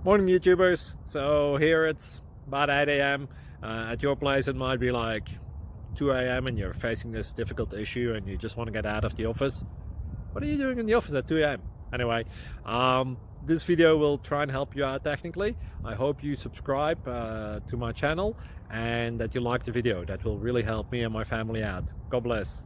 Morning YouTubers. So here it's about 8 a.m. At your place it might be like 2 a.m. and you're facing this difficult issue and you just want to get out of the office. What are you doing in the office at 2 a.m.? Anyway, this video will try and help you out technically. I hope you subscribe to my channel and that you like the video. That will really help me and my family out. God bless.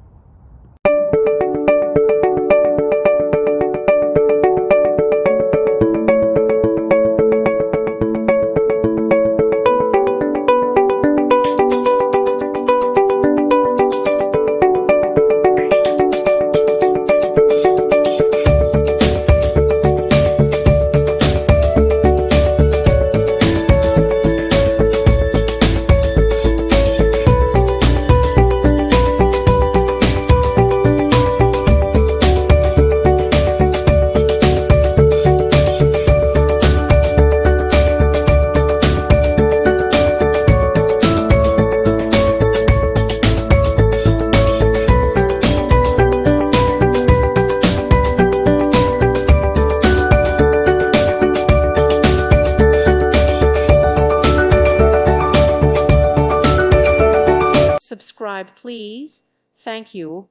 Subscribe, please. Thank you.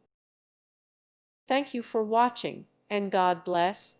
Thank you for watching, and God bless.